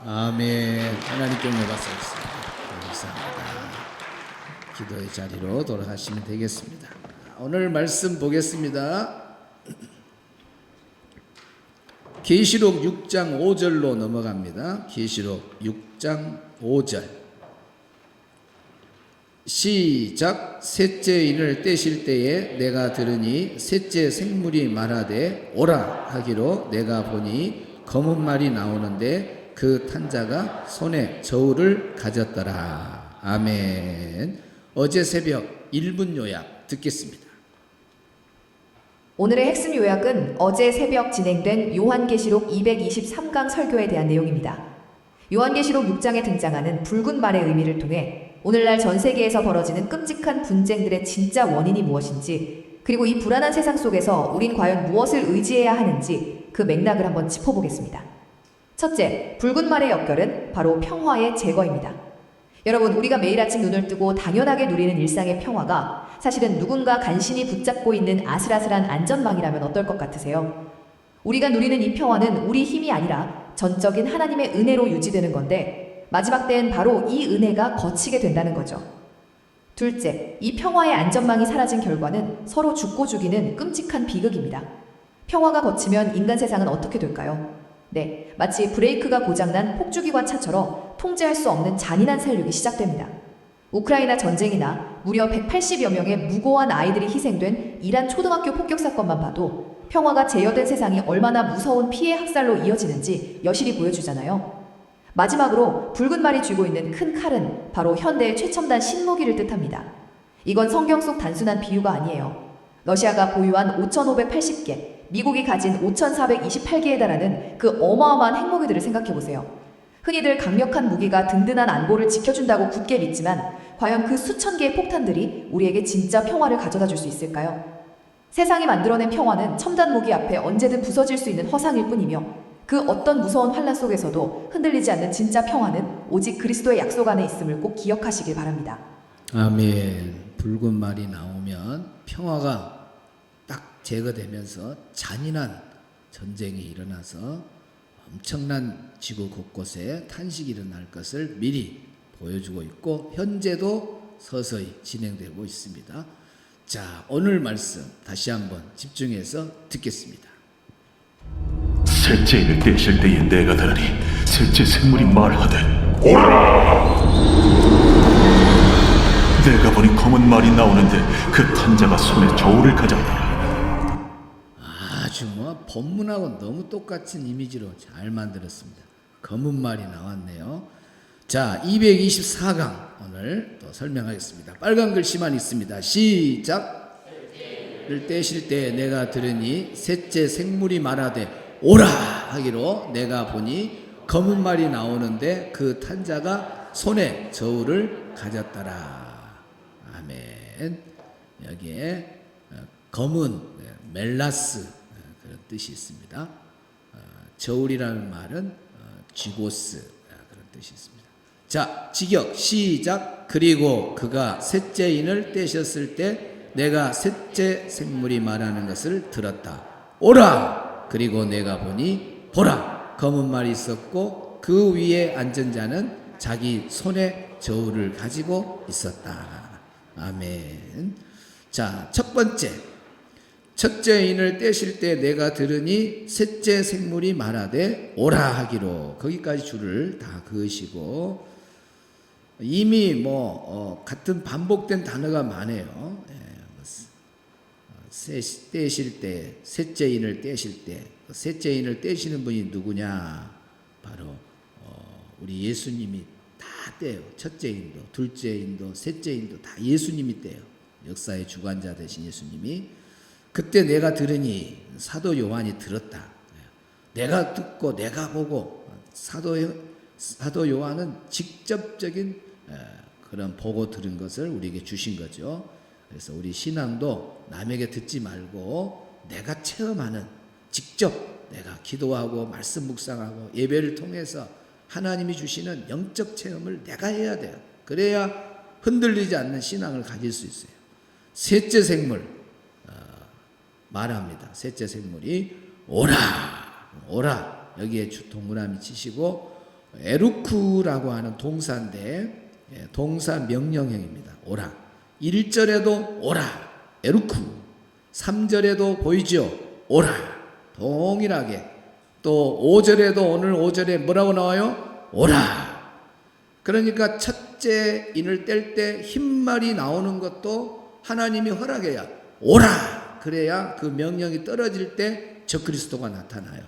아멘. 하나님께 영광 받습니다. 감사합니다. 기도의 자리로 돌아가시면 되겠습니다. 오늘 말씀 보겠습니다. 계시록 6장 5절로 넘어갑니다. 계시록 6장 5절 시작. 셋째 인을 떼실 때에 내가 들으니 셋째 생물이 말하되 오라 하기로 내가 보니 검은 말이 나오는데 그 탄자가 손에 저울을 가졌더라. 아멘. 어제 새벽 1분 요약 듣겠습니다. 오늘의 핵심 요약은 어제 새벽 진행된 요한계시록 223강 설교에 대한 내용입니다. 요한계시록 6장에 등장하는 붉은 말의 의미를 통해 오늘날 전 세계에서 벌어지는 끔찍한 분쟁들의 진짜 원인이 무엇인지, 그리고 이 불안한 세상 속에서 우린 과연 무엇을 의지해야 하는지 그 맥락을 한번 짚어보겠습니다. 첫째, 붉은 말의 역결은 바로 평화의 제거입니다. 여러분, 우리가 매일 아침 눈을 뜨고 당연하게 누리는 일상의 평화가 사실은 누군가 간신히 붙잡고 있는 아슬아슬한 안전망이라면 어떨 것 같으세요? 우리가 누리는 이 평화는 우리 힘이 아니라 전적인 하나님의 은혜로 유지되는 건데, 마지막 때엔 바로 이 은혜가 거치게 된다는 거죠. 둘째, 이 평화의 안전망이 사라진 결과는 서로 죽고 죽이는 끔찍한 비극입니다. 평화가 거치면 인간 세상은 어떻게 될까요? 네, 마치 브레이크가 고장난 폭주기관 차처럼 통제할 수 없는 잔인한 살육이 시작됩니다. 우크라이나 전쟁이나 무려 180여 명의 무고한 아이들이 희생된 이란 초등학교 폭격 사건만 봐도 평화가 제어된 세상이 얼마나 무서운 피해 학살로 이어지는지 여실히 보여주잖아요. 마지막으로 붉은 말이 쥐고 있는 큰 칼은 바로 현대의 최첨단 신무기를 뜻합니다. 이건 성경 속 단순한 비유가 아니에요. 러시아가 보유한 5,580개, 미국이 가진 5,428개에 달하는 그 어마어마한 핵무기들을 생각해보세요. 흔히들 강력한 무기가 든든한 안보를 지켜준다고 굳게 믿지만 과연 그 수천 개의 폭탄들이 우리에게 진짜 평화를 가져다 줄 수 있을까요? 세상이 만들어낸 평화는 첨단 무기 앞에 언제든 부서질 수 있는 허상일 뿐이며, 그 어떤 무서운 환란 속에서도 흔들리지 않는 진짜 평화는 오직 그리스도의 약속 안에 있음을 꼭 기억하시길 바랍니다. 아멘. 붉은 말이 나오면 평화가 딱 제거되면서 잔인한 전쟁이 일어나서 엄청난 지구 곳곳에 탄식이 일어날 것을 미리 보여주고 있고 현재도 서서히 진행되고 있습니다. 자, 오늘 말씀 다시 한번 집중해서 듣겠습니다. 셋째 인을 떼실 때에 내가 들으니 셋째 생물이 말하되 오라! 내가 보니 검은 말이 나오는데 그 탄자가 손에 저울을 가졌다. 아주 본문하고 너무 똑같은 이미지로 잘 만들었습니다. 검은 말이 나왔네요. 자, 224강 오늘 또 설명하겠습니다. 빨간 글씨만 있습니다. 시작. 를 떼실 때 내가 들으니 셋째 생물이 말하되 오라 하기로 내가 보니 검은 말이 나오는데 그 탄자가 손에 저울을 가졌더라. 아멘. 여기에 검은 멜라스 그런 뜻이 있습니다. 저울이라는 말은 쥐고스 그런 뜻이 있습니다. 자, 직역 시작. 그리고 그가 셋째 인을 떼셨을 때 내가 셋째 생물이 말하는 것을 들었다. 오라! 그리고 내가 보니 보라! 검은 말이 있었고 그 위에 앉은 자는 자기 손에 저울을 가지고 있었다. 아멘. 자, 첫 번째. 첫째 인을 떼실 때 내가 들으니 셋째 생물이 말하되 오라 하기로, 거기까지 줄을 다 그으시고 이미 같은 반복된 단어가 많아요. 떼실 때, 셋째 인을 떼실 때, 셋째 인을 떼시는 분이 누구냐? 바로 우리 예수님이 다 떼요. 첫째 인도, 둘째 인도, 셋째 인도 다 예수님이 떼요. 역사의 주관자 되신 예수님이. 그때 내가 들으니 사도 요한이 들었다. 내가 듣고 내가 보고, 사도 요한은 직접적인 그런 보고 들은 것을 우리에게 주신 거죠. 그래서 우리 신앙도 남에게 듣지 말고 내가 체험하는, 직접 내가 기도하고 말씀 묵상하고 예배를 통해서 하나님이 주시는 영적 체험을 내가 해야 돼요. 그래야 흔들리지 않는 신앙을 가질 수 있어요. 셋째 생물 말합니다. 셋째 생물이 오라, 오라. 여기에 동그라미 치시고 에루크라고 하는 동사인데 동사 명령형입니다. 오라. 1절에도 오라. 에루크. 3절에도 보이죠? 오라. 동일하게. 또 5절에도 오늘 5절에 뭐라고 나와요? 오라. 그러니까 첫째 인을 뗄 때 흰말이 나오는 것도 하나님이 허락해야 오라. 그래야 그 명령이 떨어질 때 적그리스도가 나타나요.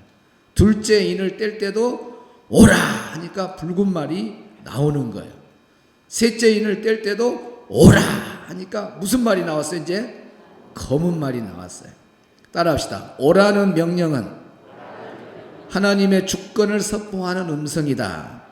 둘째 인을 뗄 때도 오라 하니까 붉은 말이 나오는 거예요. 셋째 인을 뗄 때도 오라 하니까 무슨 말이 나왔어요? 이제 검은 말이 나왔어요. 따라합시다. 오라는 명령은 하나님의 주권을 선포하는 음성이다.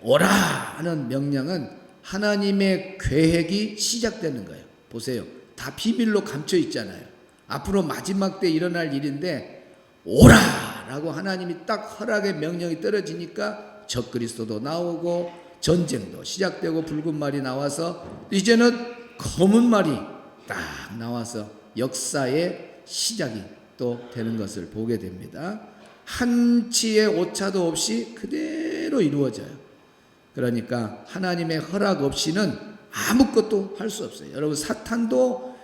오라 하는 명령은 하나님의 계획이 시작되는 거예요. 보세요. 다 비밀로 감춰 있잖아요. 앞으로 마지막 때 일어날 일인데 오라라고 하나님이 딱 허락의 명령이 떨어지니까 적그리스도도 나오고 전쟁도 시작되고 붉은 말이 나와서 이제는 검은 말이 딱 나와서 역사의 시작이 또 되는 것을 보게 됩니다. 한치의 오차도 없이 그대로 이루어져요. 그러니까 하나님의 허락 없이는 아무것도 할 수 없어요. 여러분 사탄도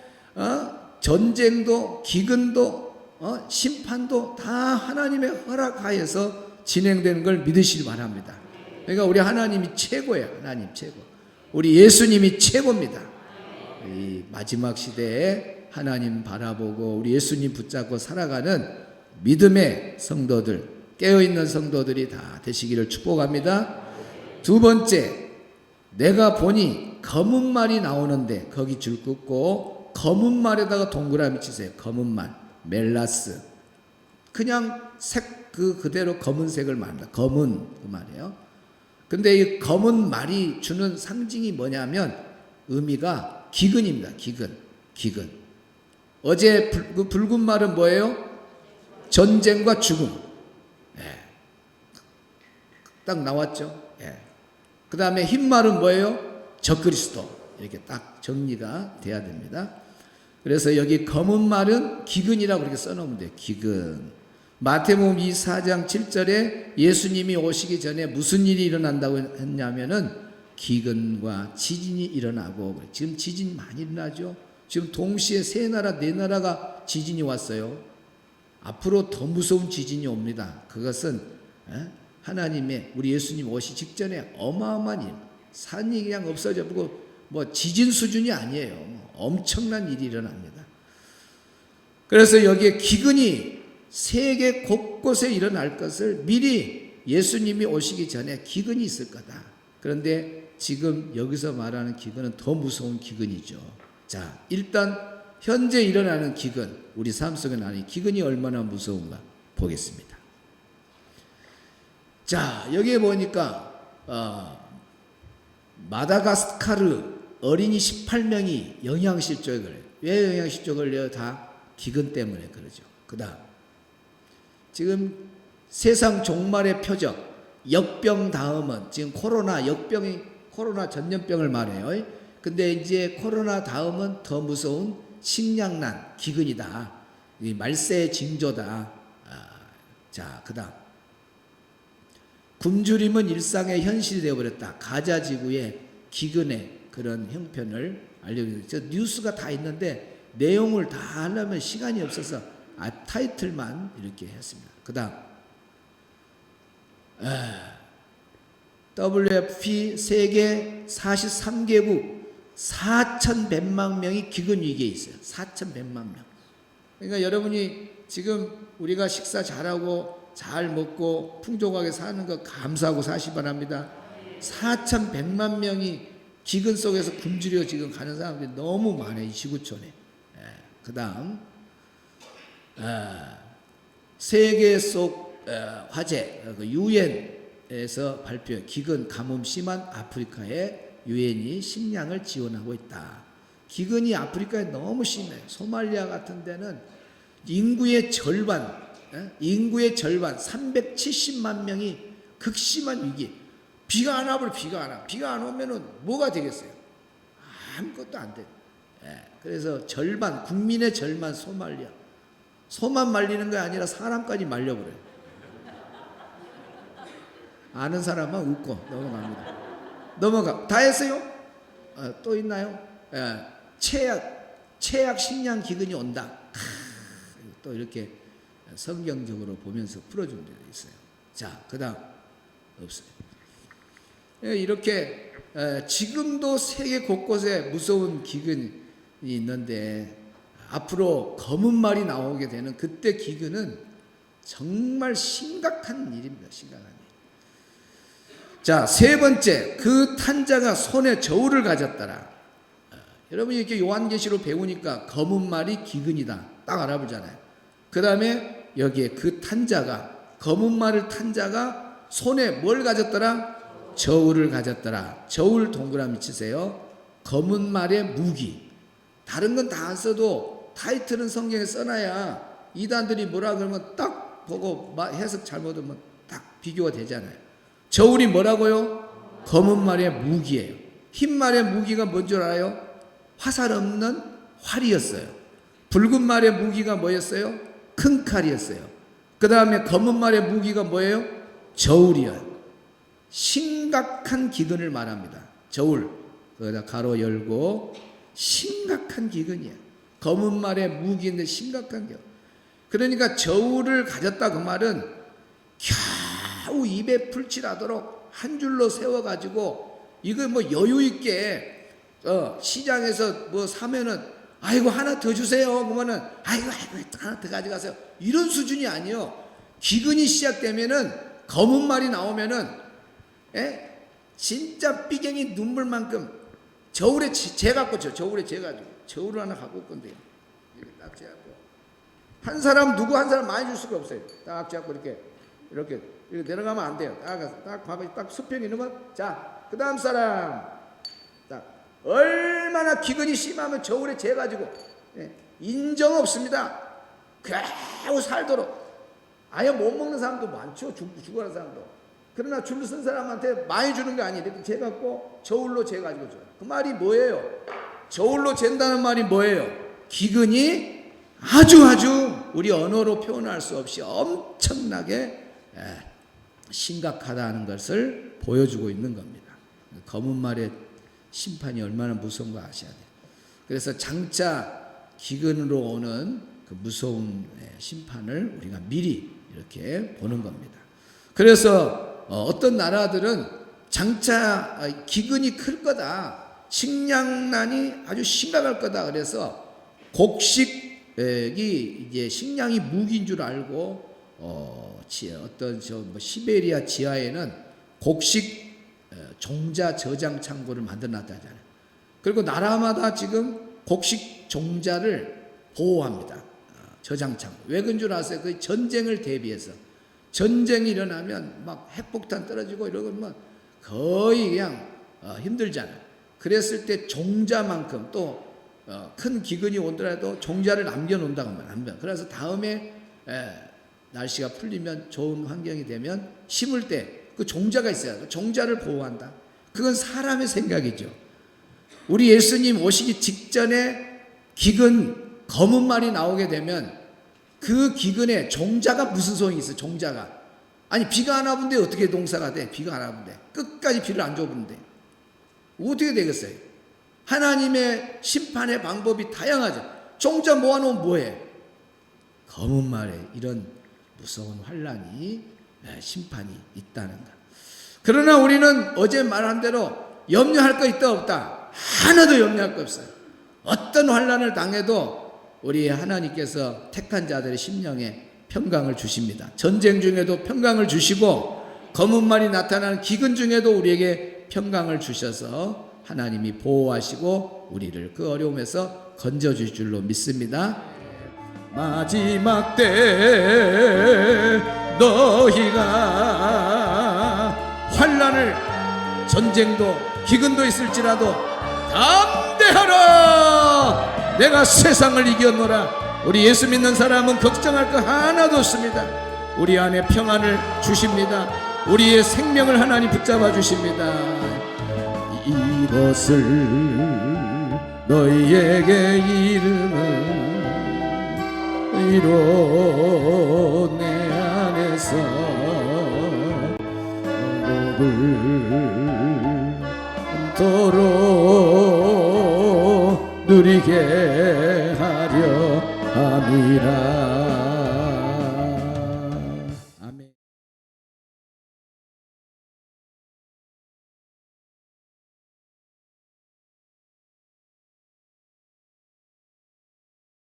전쟁도 기근도 심판도 다 하나님의 허락하에서 진행되는 걸 믿으시기 바랍니다. 그러니까 우리 하나님이 최고예요. 하나님 최고. 우리 예수님이 최고입니다. 이 마지막 시대에 하나님 바라보고 우리 예수님 붙잡고 살아가는 믿음의 성도들, 깨어있는 성도들이 다 되시기를 축복합니다. 두 번째, 내가 보니 검은 말이 나오는데 거기 줄 긋고 검은 말에다가 동그라미 치세요. 검은 말, 멜라스. 그냥 색 그대로 검은색을 말합니다. 검은 그 말이에요. 근데 이 검은 말이 주는 상징이 뭐냐면 의미가 기근입니다. 기근. 어제 그 붉은 말은 뭐예요? 전쟁과 죽음. 딱 나왔죠. 그 다음에 흰 말은 뭐예요? 적그리스도. 이렇게 딱 정리가 돼야 됩니다. 그래서 여기 검은 말은 기근이라고 이렇게 써놓으면 돼요. 기근. 마태복음 24장 7절에 예수님이 오시기 전에 무슨 일이 일어난다고 했냐면은 기근과 지진이 일어나고, 지금 지진 많이 일어나죠. 지금 동시에 세 나라 네 나라가 지진이 왔어요. 앞으로 더 무서운 지진이 옵니다. 그것은 하나님의 우리 예수님 오시 직전에 어마어마한 일, 산이 그냥 없어져 버리고 뭐 지진 수준이 아니에요. 엄청난 일이 일어납니다. 그래서 여기에 기근이 세계 곳곳에 일어날 것을 미리 예수님이 오시기 전에 기근이 있을 거다. 그런데 지금 여기서 말하는 기근은 더 무서운 기근이죠. 자, 일단 현재 일어나는 기근, 우리 삶 속에 나는 기근이 얼마나 무서운가 보겠습니다. 자, 여기에 보니까 마다가스카르 어린이 18명이 영양실조에 걸려요. 왜 영양실조에 걸려요? 다 기근 때문에 그러죠. 그 다음 지금 세상 종말의 표적, 역병 다음은 지금 코로나 전염병을 말해요. 근데 이제 코로나 다음은 더 무서운 식량난, 기근이다. 이 말세의 징조다. 자, 그 다음 굶주림은 일상의 현실이 되어버렸다. 가자 지구의 기근의 그런 형편을 알려주는 저 뉴스가 다 있는데 내용을 다 하려면 시간이 없어서 타이틀만 이렇게 했습니다. 그 다음 WFP 세계 43개국 4,100만 명이 기근 위기에 있어요. 4,100만 명. 그러니까 여러분이 지금 우리가 식사 잘하고 잘 먹고 풍족하게 사는 거 감사하고 사시 바랍니다. 4,100만 명이 기근 속에서 굶주려 지금 가는 사람들이 너무 많아요. 이 지구촌에. 그 다음 세계 속 화제 유엔에서 발표한 기근 가뭄 심한 아프리카에 유엔이 식량을 지원하고 있다. 기근이 아프리카에 너무 심해요. 소말리아 같은 데는 인구의 절반 370만 명이 극심한 위기. 비가 안 와버려. 비가 안 오면은 뭐가 되겠어요? 아무것도 안 돼. 그래서 절반, 국민의 절반 소말리아. 소만 말리는 게 아니라 사람까지 말려버려요. 아는 사람만 웃고 넘어갑니다. 넘어가. 다 했어요? 또 있나요? 최악 식량 기근이 온다. 또 이렇게 성경적으로 보면서 풀어준 데가 있어요. 자, 그다음 없어요. 이렇게 지금도 세계 곳곳에 무서운 기근이 있는데 앞으로 검은 말이 나오게 되는 그때 기근은 정말 심각한 일입니다. 심각한 일. 자, 세 번째, 그 탄자가 손에 저울을 가졌더라. 여러분이 이렇게 요한계시로 배우니까 검은 말이 기근이다. 딱 알아보잖아요. 그 다음에 여기에 그 탄자가, 검은 말을 탄자가 손에 뭘 가졌더라? 저울을 가졌더라. 저울 동그라미 치세요. 검은 말의 무기. 다른 건 다 안 써도 타이틀은 성경에 써놔야 이단들이 뭐라 그러면 딱 보고 해석 잘못하면 딱 비교가 되잖아요. 저울이 뭐라고요? 검은 말의 무기예요. 흰 말의 무기가 뭔 줄 알아요? 화살 없는 활이었어요. 붉은 말의 무기가 뭐였어요? 큰 칼이었어요. 그 다음에 검은 말의 무기가 뭐예요? 저울이요. 심각한 기근을 말합니다. 저울, 거기다 가로 열고 심각한 기근이에요. 검은 말의 무기인데 심각한 기근. 그러니까 저울을 가졌다 그 말은 겨우 입에 풀칠하도록 한 줄로 세워가지고 이거 뭐 여유 있게 시장에서 뭐 사면은 아이고 하나 더 주세요. 그러면은 아이고 하나 더 가져가세요. 이런 수준이 아니요. 기근이 시작되면은 검은 말이 나오면은 진짜 삐갱이 눈물만큼 저울에 재갖고 저울에 재가지고 저울을 하나 갖고 올 건데요. 이렇게 딱 재갖고 한 사람 많이 줄 수가 없어요. 딱 재갖고 이렇게 내려가면 안 돼요. 딱 봐봐, 딱 수평이 넣으면 자, 그 다음 사람 딱 얼마나 기근이 심하면 저울에 재가지고 인정 없습니다. 겨우 살도록 아예 못 먹는 사람도 많죠. 죽어가는 사람도. 그러나 줄 쓴 사람한테 많이 주는 게 아니에요. 이렇게 재갖고 저울로 재가지고 줘요. 그 말이 뭐예요? 저울로 잰다는 말이 뭐예요? 기근이 아주 우리 언어로 표현할 수 없이 엄청나게 심각하다는 것을 보여주고 있는 겁니다. 검은 말의 심판이 얼마나 무서운 거 아셔야 돼요. 그래서 장차 기근으로 오는 그 무서운 심판을 우리가 미리 이렇게 보는 겁니다. 그래서 어떤 나라들은 장차 기근이 클 거다, 식량난이 아주 심각할 거다. 그래서 곡식이 이제 식량이 무기인 줄 알고 어떤 시베리아 지하에는 곡식 종자 저장 창고를 만들어놨다잖아요. 그리고 나라마다 지금 곡식 종자를 보호합니다. 저장 창고. 왜 그런 줄 아세요? 그 전쟁을 대비해서. 전쟁이 일어나면 막 핵폭탄 떨어지고 이러면 거의 그냥 힘들잖아요. 그랬을 때 종자만큼 또 큰 기근이 오더라도 종자를 남겨놓는다고 합니다. 그래서 다음에 날씨가 풀리면 좋은 환경이 되면 심을 때 그 종자가 있어요. 그 종자를 보호한다. 그건 사람의 생각이죠. 우리 예수님 오시기 직전에 기근 검은 말이 나오게 되면 그 기근에 종자가 무슨 소용이 있어요? 종자가. 아니 비가 안 와본데 어떻게 농사가 돼? 비가 안 와본데 끝까지 비를 안 줘본데 어떻게 되겠어요? 하나님의 심판의 방법이 다양하죠. 종자 모아놓으면 뭐해? 검은 말에 이런 무서운 환란이 심판이 있다는 것. 그러나 우리는 어제 말한 대로 염려할 거 있다 없다? 하나도 염려할 거 없어요. 어떤 환란을 당해도 우리 하나님께서 택한 자들의 심령에 평강을 주십니다. 전쟁 중에도 평강을 주시고 검은 말이 나타나는 기근 중에도 우리에게 평강을 주셔서 하나님이 보호하시고 우리를 그 어려움에서 건져주실 줄로 믿습니다. 마지막 때 너희가 환난을 전쟁도 기근도 있을지라도 담대하라. 내가 세상을 이겼노라. 우리 예수 믿는 사람은 걱정할 거 하나도 없습니다. 우리 안에 평안을 주십니다. 우리의 생명을 하나님 붙잡아 주십니다. 이것을 너희에게 이르노 내 안에서 도로 누리게 하려 함이라.